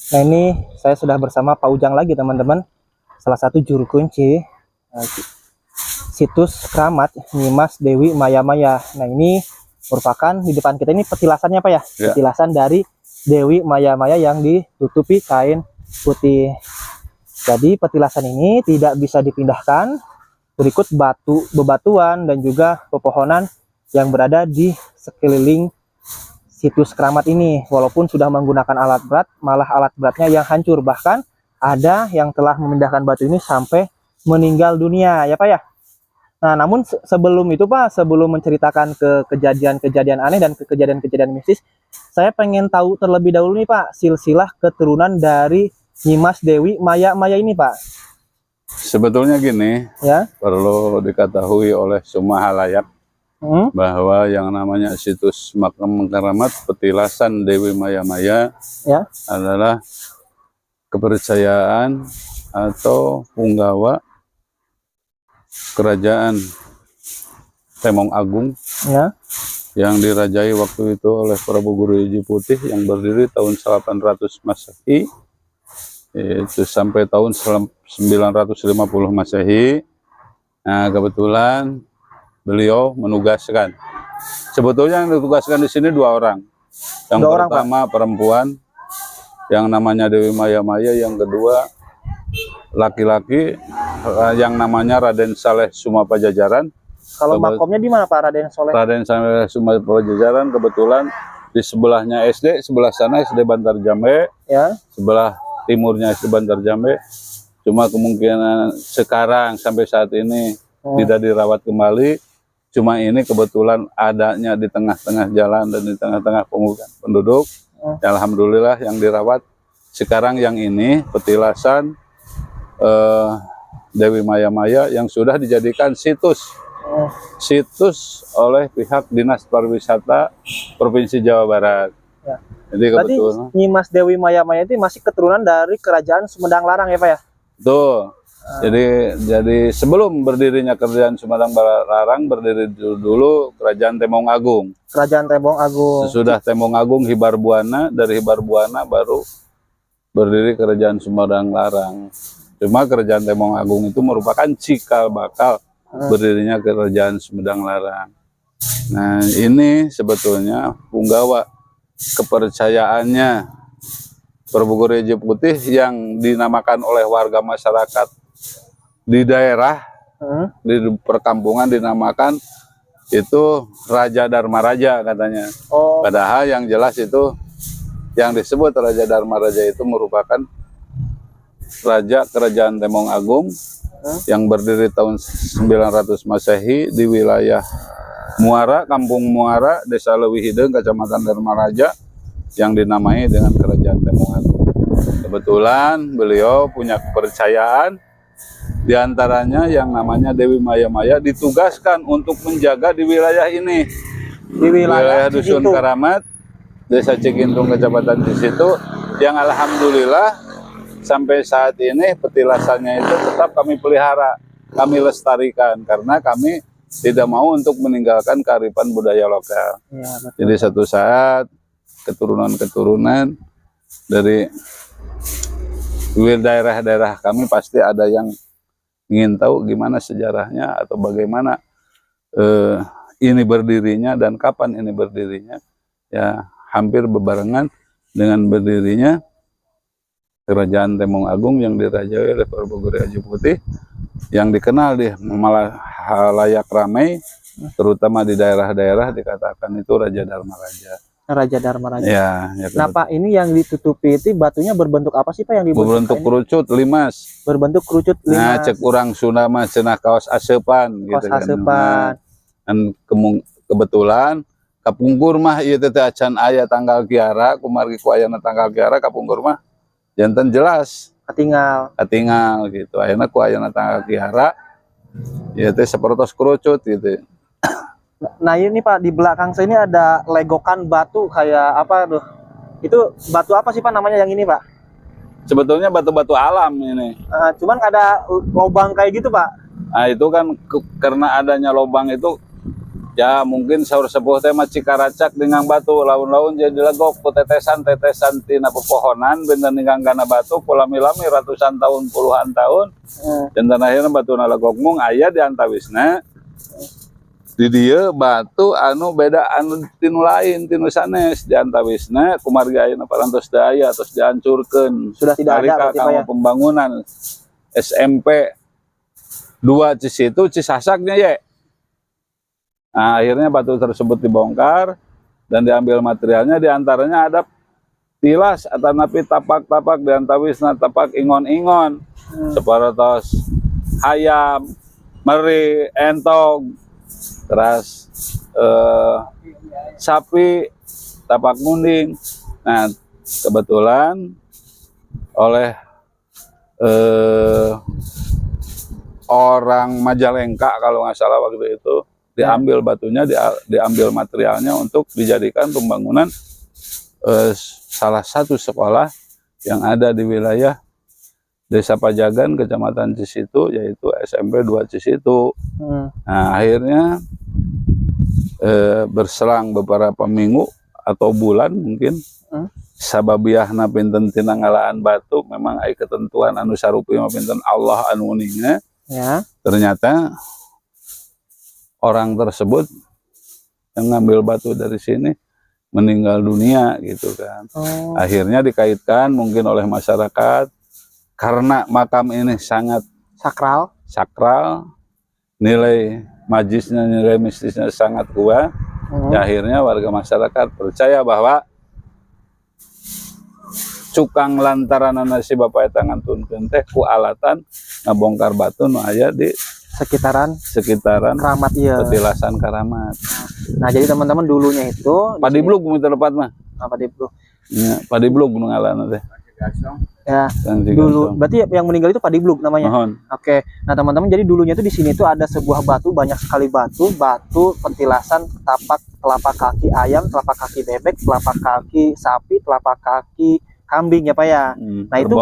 Nah, ini saya sudah bersama Pak Ujang lagi, teman-teman. Salah satu juru kunci situs keramat Nyimas Dewi Maya Maya. Nah, ini merupakan di depan kita ini petilasannya, Pak ya? Ya. Petilasan dari Dewi Maya Maya yang ditutupi kain putih. Jadi petilasan ini tidak bisa dipindahkan. Berikut bebatuan dan juga pepohonan yang berada di sekeliling situs keramat ini. Walaupun sudah menggunakan alat berat, malah alat beratnya yang hancur. Bahkan ada yang telah memindahkan batu ini sampai meninggal dunia, ya Pak ya. Nah, namun sebelum itu Pak, sebelum menceritakan ke kejadian-kejadian aneh dan ke kejadian-kejadian mistis, saya pengen tahu terlebih dahulu nih Pak, silsilah keturunan dari Nyimas Dewi Maya Maya ini Pak. Sebetulnya gini, Ya. perlu diketahui oleh semua halayak bahwa yang namanya situs makam keramat petilasan Dewi Maya Maya Ya. adalah kepercayaan atau punggawa kerajaan Temong Agung, Ya. yang dirajai waktu itu oleh Prabu Guru Hiji Putih yang berdiri tahun 800 Masehi, itu sampai tahun 950 Masehi. Nah, kebetulan beliau menugaskan. Sebetulnya yang ditugaskan di sini dua orang. Yang pertama perempuan yang namanya Dewi Maya Maya, yang kedua laki-laki yang namanya Raden Saleh Suma Pajajaran. Kalau makomnya di mana Pak Raden Saleh? Raden Saleh Suma Pajajaran kebetulan di sebelahnya SD, sebelah sana SD Bantar Jambe, ya. Sebelah timurnya SD Bantar Jambe. Cuma kemungkinan sekarang sampai saat ini tidak dirawat kembali. Cuma ini kebetulan adanya di tengah-tengah jalan dan di tengah-tengah pemukiman penduduk. Alhamdulillah yang dirawat. Sekarang yang ini petilasan Dewi Maya Maya yang sudah dijadikan situs oleh pihak Dinas Pariwisata Provinsi Jawa Barat. Ya. Jadi kebetulan Nyimas Dewi Maya Maya itu masih keturunan dari Kerajaan Sumedang Larang ya Pak ya? Betul. Jadi sebelum berdirinya Kerajaan Sumedang Larang, berdiri dulu Kerajaan Temong Agung. Kerajaan Temong Agung. Sesudah Temong Agung Hibar Buana, dari Hibar Buana baru berdiri Kerajaan Sumedang Larang. Cuma Kerajaan Temong Agung itu merupakan cikal bakal berdirinya Kerajaan Sumedang Larang. Nah, ini sebetulnya punggawa kepercayaannya Prabu Guru Hiji Putih yang dinamakan oleh warga masyarakat di daerah, di perkampungan dinamakan itu Raja Dharma Raja katanya. Padahal yang jelas itu yang disebut Raja Dharma Raja itu merupakan Raja Kerajaan Temong Agung yang berdiri tahun 900 Masehi di wilayah Muara, Kampung Muara, Desa Leuwi Hideung, Kecamatan Dharma Raja, yang dinamai dengan Kerajaan Temong Agung. Kebetulan beliau punya kepercayaan, diantaranya yang namanya Dewi Maya Maya ditugaskan untuk menjaga di wilayah ini, di wilayah Dusun Keramat, Desa Cikintung, Kecamatan di situ, yang alhamdulillah sampai saat ini petilasannya itu tetap kami pelihara, kami lestarikan, karena kami tidak mau untuk meninggalkan kearifan budaya lokal. Ya, jadi satu saat keturunan-keturunan dari daerah-daerah kami pasti ada yang ingin tahu gimana sejarahnya atau bagaimana ini berdirinya dan kapan ini berdirinya. Ya, hampir berbarengan dengan berdirinya Kerajaan Temong Agung yang dirajai oleh Prabu Guru Hiji Putih, yang dikenal di halayak ramai, terutama di daerah-daerah dikatakan itu Raja Dharma Raja. Raja Dharma Raja. Ya, nah Pak, ini yang ditutupi itu batunya berbentuk apa sih Pak yang dibentuk? Berbentuk kerucut limas. Berbentuk kerucut limas. Nah, cek urang Sunda mah cenah kaos asepan gitu kan. Asepan. Dan kebetulan kapungkur mah ieu teh acan aya tanggal kiara, kumargi ku ayana tanggal kiara kapungkur mah janten jelas katingal gitu. Ayeuna ku ayana tanggal kiara ieu teh sapertos kerucut gitu. Nah ini Pak, di belakang saya ini ada legokan batu kayak apa tuh? Itu batu apa sih Pak namanya yang ini Pak? Sebetulnya batu-batu alam ini. Cuman ada lubang kayak gitu Pak. Nah itu kan karena adanya lubang itu Ya mungkin saur sepuh teh mah cikaracak dengan batu laun-laun jadi legok ku tetesan-tetesan tina pepohonan bener ninggang kana batu lami-lami ratusan tahun puluhan tahun dan akhirnya batu legok mung aya di antawisna di dieu batu anu beda anu tinu lain tinu sanes di antawisna kumargi ayeuna parantos daya terus dihancurkeun Sudah tidak ada berarti, Pak, ya? Pembangunan SMP 2 Cisitu Cisasaknya ya. Nah, akhirnya batu tersebut dibongkar dan diambil materialnya, diantaranya ada tilas atau napi tapak-tapak diantawisna tapak ingon-ingon separatos hayam, meri, entog, terus sapi, tapak munding. Nah, kebetulan oleh orang Majalengka kalau nggak salah waktu itu diambil batunya, diambil materialnya untuk dijadikan pembangunan salah satu sekolah yang ada di wilayah Desa Pajagan, Kecamatan Cisitu, yaitu SMP 2 Cisitu. Nah, akhirnya berselang beberapa minggu atau bulan mungkin, sababiahna pinten tina ngalaan batu, memang aya ketentuan anu sarupi mah pinten Allah anu uninga. Ya. Ternyata orang tersebut yang ngambil batu dari sini meninggal dunia gitu kan. Akhirnya dikaitkan mungkin oleh masyarakat karena makam ini sangat sakral, nilai majisnya, nilai mistisnya sangat kuat. Ya, akhirnya warga masyarakat percaya bahwa cukang lantaran si bapak eta ngantunkeun teh ku alatan ngabongkar batu nu aya di sekitaran Keramat, iya. Petilasan Keramat. Nah, jadi teman-teman dulunya itu Padiblug minta tepat mah. Padiblug. Ya, Padiblug nu ngaranna teh. Ya. Dulu berarti yang meninggal itu Padiblug namanya. Oke. Nah, teman-teman, jadi dulunya itu di sini itu ada sebuah batu, banyak sekali batu petilasan tapak telapak kaki ayam, telapak kaki bebek, telapak kaki sapi, telapak kaki kambing ya Pak ya. Nah, itu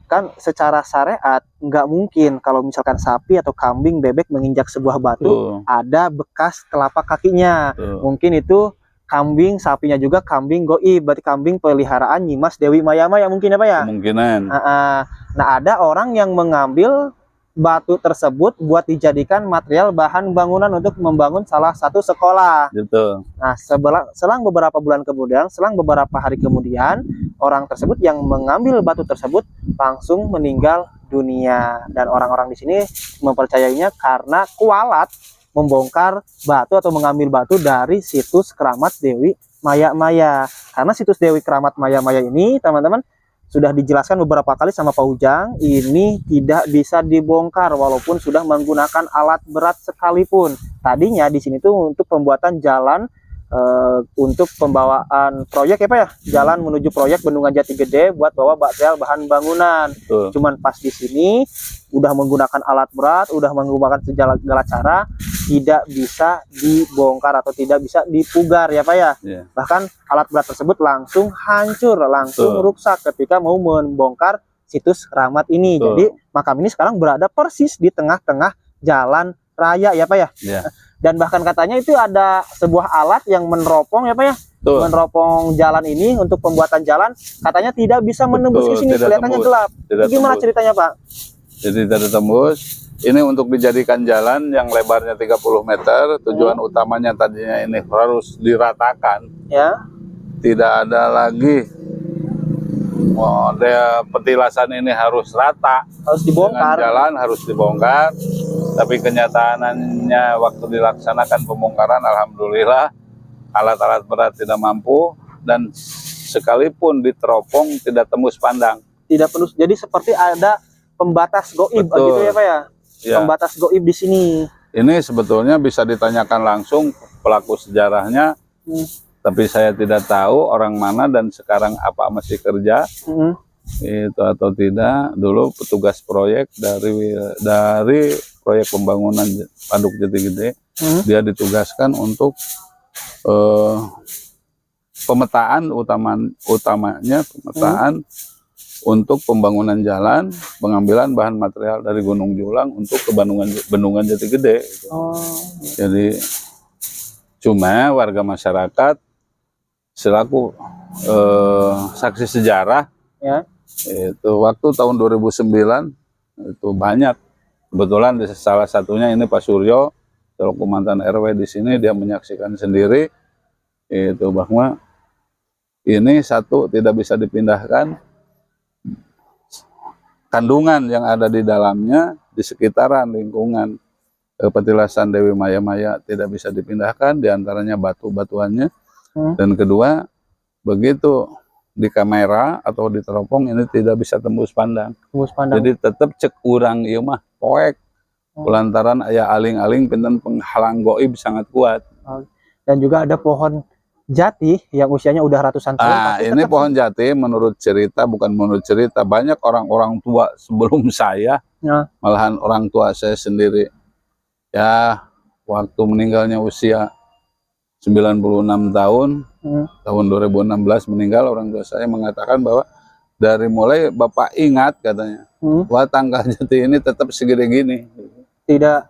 kan secara syariat nggak mungkin kalau misalkan sapi atau kambing bebek menginjak sebuah batu ada bekas telapak kakinya. Mungkin itu kambing, sapinya juga kambing goib, berarti kambing peliharaan Nyimas Dewi Mayamaya mungkin ya Pak ya. Kemungkinan. Nah, ada orang yang mengambil batu tersebut buat dijadikan material bahan bangunan untuk membangun salah satu sekolah. Gitu. Nah, selang beberapa bulan kemudian, selang beberapa hari kemudian, orang tersebut yang mengambil batu tersebut langsung meninggal dunia, dan orang-orang di sini mempercayainya karena kualat membongkar batu atau mengambil batu dari situs Keramat Dewi Mayamaya. Karena situs Dewi Keramat Mayamaya ini, teman-teman, sudah dijelaskan beberapa kali sama Pak Ujang, ini tidak bisa dibongkar walaupun sudah menggunakan alat berat sekalipun. Tadinya di sini tuh untuk pembuatan jalan, untuk pembawaan proyek ya Pak ya, jalan menuju proyek Bendungan Jati Gede buat bawa material bahan bangunan. Cuman pas di sini udah menggunakan alat berat, udah menggunakan segala cara, tidak bisa dibongkar atau tidak bisa dipugar ya Pak ya. Bahkan alat berat tersebut langsung hancur, langsung rusak ketika mau membongkar situs Keramat ini. Jadi makam ini sekarang berada persis di tengah-tengah jalan raya ya Pak ya. Dan bahkan katanya itu ada sebuah alat yang meneropong ya Pak ya, meneropong jalan ini untuk pembuatan jalan, katanya tidak bisa menembus ke sini, kelihatannya gelap. Gimana ceritanya Pak? Jadi tidak tembus. Ini untuk dijadikan jalan yang lebarnya 30 meter. Tujuan utamanya tadinya ini harus diratakan. Ya. Tidak ada lagi model petilasan ini harus rata. Harus dibongkar. Dengan jalan harus dibongkar. Tapi kenyataannya waktu dilaksanakan pembongkaran, alhamdulillah alat-alat berat tidak mampu, dan sekalipun diteropong tidak tembus pandang. Tidak tembus. Jadi seperti ada pembatas goib gitu ya Pak ya? Pembatas goib di sini. Ini sebetulnya bisa ditanyakan langsung pelaku sejarahnya, tapi saya tidak tahu orang mana dan sekarang apa masih kerja. Itu atau tidak. Dulu petugas proyek dari proyek pembangunan Waduk Jati Gede, dia ditugaskan untuk pemetaan utamanya pemetaan untuk pembangunan jalan, pengambilan bahan material dari Gunung Julang untuk ke Bendungan Jati Gede. Jadi Cuma warga masyarakat selaku saksi sejarah, Ya. itu waktu tahun 2009 itu banyak. Kebetulan salah satunya ini Pak Suryo, selaku mantan RW di sini, dia menyaksikan sendiri itu bahwa ini satu tidak bisa dipindahkan, kandungan yang ada di dalamnya di sekitaran lingkungan petilasan Dewi Maya Maya tidak bisa dipindahkan, diantaranya batu-batuannya. Dan kedua, begitu di kamera atau di teropong ini tidak bisa tembus pandang. Tembus pandang. Jadi tetap cek urang ieu mah poek. Lantaran aya aling-aling pinten penghalang goib sangat kuat. Dan juga ada pohon jati yang usianya udah ratusan tahun. Nah, ini pohon jati menurut cerita, bukan menurut cerita, banyak orang-orang tua sebelum saya, malahan orang tua saya sendiri, ya waktu meninggalnya usia 96 tahun, tahun 2016 meninggal, orang tua saya mengatakan bahwa dari mulai Bapak ingat katanya, bahwa tangga jati ini tetap segede gini. Tidak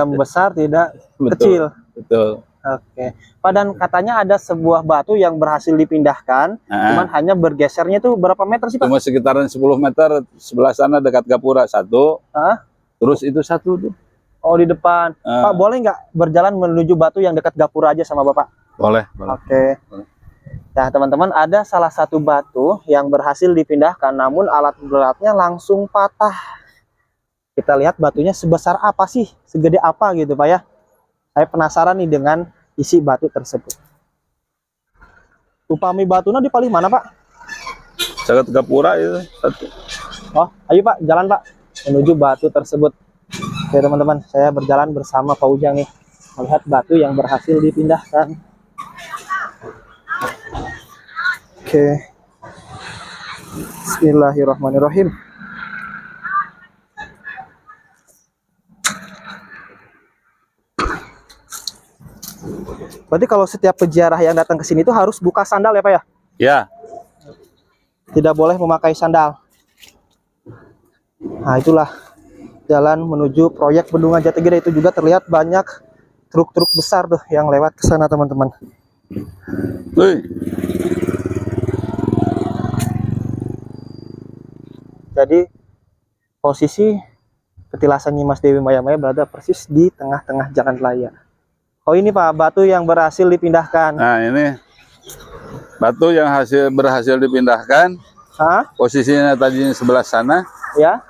membesar, tidak kecil. Betul. Oke. Pak, dan katanya ada sebuah batu yang berhasil dipindahkan, cuman hanya bergesernya itu berapa meter sih Pak? Cuma sekitaran 10 meter, sebelah sana dekat Gapura satu, terus itu satu tuh. Oh, di depan. Pak, boleh nggak berjalan menuju batu yang dekat Gapura aja sama Bapak? Boleh. Oke. Nah, teman-teman, ada salah satu batu yang berhasil dipindahkan, namun alat beratnya langsung patah. Kita lihat batunya sebesar apa sih? Segede apa gitu Pak ya? Saya penasaran nih dengan isi batu tersebut. Upami batuna di paling mana Pak? Sangat Gapura itu satu. Oh, ayo Pak, jalan Pak menuju batu tersebut. Oke teman-teman, saya berjalan bersama Pak Ujang nih, melihat batu yang berhasil dipindahkan. Oke. Bismillahirrahmanirrahim. Berarti kalau setiap peziarah yang datang ke sini itu harus buka sandal ya Pak ya? Ya. Tidak boleh memakai sandal. Nah, itulah jalan menuju proyek Bendungan Jati Gede. Itu juga terlihat banyak truk-truk besar tuh yang lewat ke sana teman-teman. Jadi posisi petilasan Nyimas Dewi Maya Maya berada persis di tengah-tengah jalan raya. Oh, ini Pak, batu yang berhasil dipindahkan. Nah, ini batu yang berhasil dipindahkan. Posisinya tadi sebelah sana. Ya.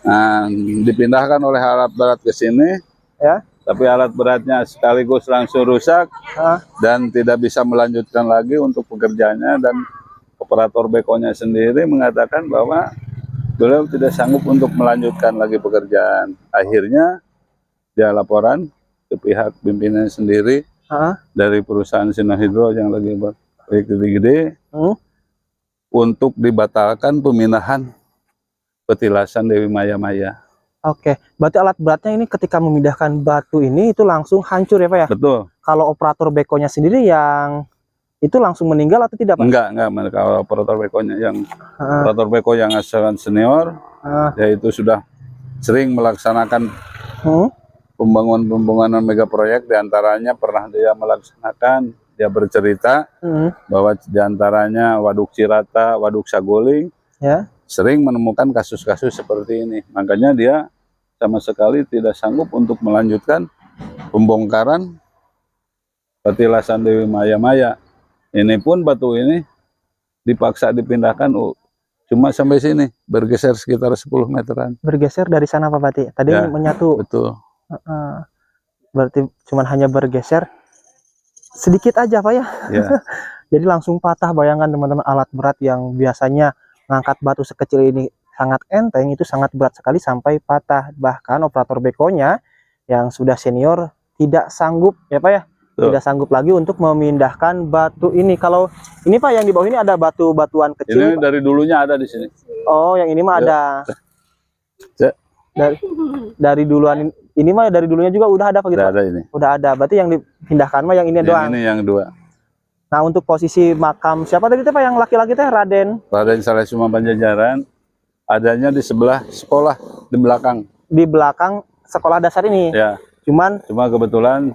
Nah, dipindahkan oleh alat berat ke sini. Ya. Tapi alat beratnya sekaligus langsung rusak dan tidak bisa melanjutkan lagi untuk pekerjaannya, dan operator bekonya sendiri mengatakan bahwa beliau tidak sanggup untuk melanjutkan lagi pekerjaan. Akhirnya dia laporan ke pihak pimpinan sendiri dari perusahaan Sinohydro yang lagi proyek gede untuk dibatalkan pemindahan petilasan Dewi Maya Maya. Oke, berarti alat beratnya ini ketika memindahkan batu ini itu langsung hancur ya Pak ya? Betul. Kalau operator bekonya sendiri yang itu langsung meninggal atau tidak Pak? Enggak, kalau operator bekonya yang operator beko yang asalan senior, yaitu sudah sering melaksanakan pembangunan mega proyek, diantaranya pernah dia melaksanakan, dia bercerita bahwa diantaranya Waduk Cirata, Waduk Saguling, sering menemukan kasus-kasus seperti ini. Makanya dia sama sekali tidak sanggup untuk melanjutkan pembongkaran petilasan Dewi Maya Maya. Ini pun batu ini dipaksa dipindahkan cuma sampai sini, bergeser sekitar 10 meteran. Bergeser dari sana Pak Bati? Tadi Ya, menyatu. betul. Berarti cuma hanya bergeser sedikit aja Pak ya? Ya. Jadi langsung patah. Bayangkan teman-teman, alat berat yang biasanya ngangkat batu sekecil ini sangat enteng, itu sangat berat sekali sampai patah. Bahkan operator bekonya yang sudah senior tidak sanggup ya Pak ya? Tidak sanggup lagi untuk memindahkan batu ini. Kalau ini Pak, yang di bawah ini ada batu-batuan kecil. Ini Pak, dari dulunya ada di sini. Oh, yang ini mah ada. Dari duluan ini mah dari dulunya juga udah ada Pak gitu. Udah ada ini. Udah ada. Berarti yang dipindahkan mah yang ini doang. Ini yang dua. Nah, untuk posisi makam siapa tadi Pak yang laki-laki teh? Raden Salesuma Panjajaran, adanya di sebelah sekolah di belakang. Di belakang sekolah dasar ini. Ya. Cuman Cuma kebetulan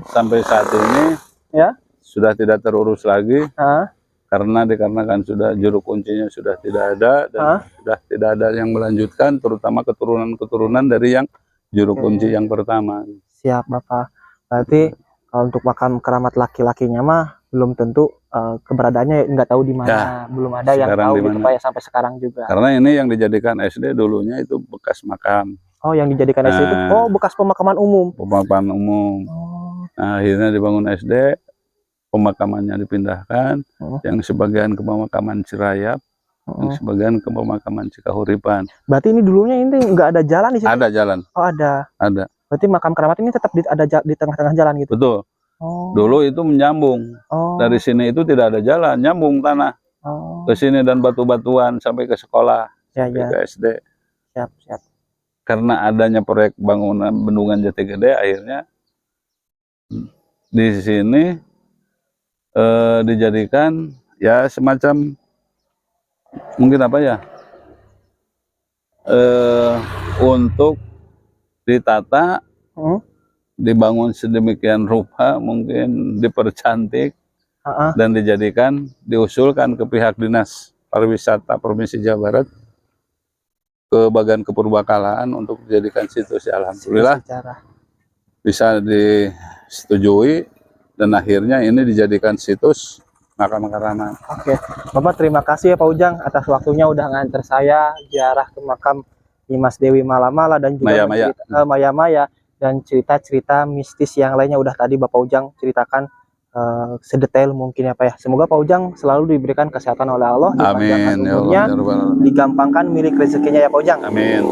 sampai saat ini ya, sudah tidak terurus lagi ah, karena dikarenakan sudah juru kuncinya sudah tidak ada dan sudah tidak ada yang melanjutkan, terutama keturunan-keturunan dari yang juru kunci yang pertama. siap Bapak. Berarti kalau untuk makam keramat laki-lakinya mah belum tentu keberadaannya nggak tahu di mana, Ya, belum ada yang sekarang tahu di gitu mana? Pak ya sampai sekarang juga. Karena ini yang dijadikan SD dulunya itu bekas makam, Oh, yang dijadikan SD itu bekas pemakaman umum. pemakaman umum. Oh, Nah, akhirnya dibangun SD, pemakamannya dipindahkan, yang sebagian ke pemakaman Cirayap, yang sebagian ke pemakaman Cikahuripan. berarti ini dulunya ini nggak ada jalan di situ? Ada jalan. Oh, ada. Ada. Berarti makam keramat ini tetap ada di tengah-tengah jalan gitu? Betul. Oh. Dulu itu menyambung. Oh. Dari sini itu tidak ada jalan, nyambung tanah. Oh. Ke sini dan batu-batuan sampai ke sekolah, Ya, sampai ya. ke SD. Siap, siap. Karena adanya proyek bangunan bendungan Jati Gede, akhirnya di sini dijadikan ya semacam mungkin apa ya, untuk ditata, dibangun sedemikian rupa, mungkin dipercantik dan dijadikan, diusulkan ke pihak Dinas Pariwisata Provinsi Jawa Barat ke bagian kepurbakalaan untuk dijadikan situs. Ya, alhamdulillah bisa disetujui dan akhirnya ini dijadikan situs makam keramat. Oke, Bapak terima kasih ya Pak Ujang atas waktunya udah nganter saya ziarah ke makam Nyimas Dewi Malamala dan juga Maya-Maya dan cerita-cerita mistis yang lainnya udah tadi Bapak Ujang ceritakan sedetail mungkin ya Pak ya. Semoga Pak Ujang selalu diberikan kesehatan oleh Allah, dipanjangkan umurnya, digampangkan milik rezekinya ya Pak Ujang. Amin.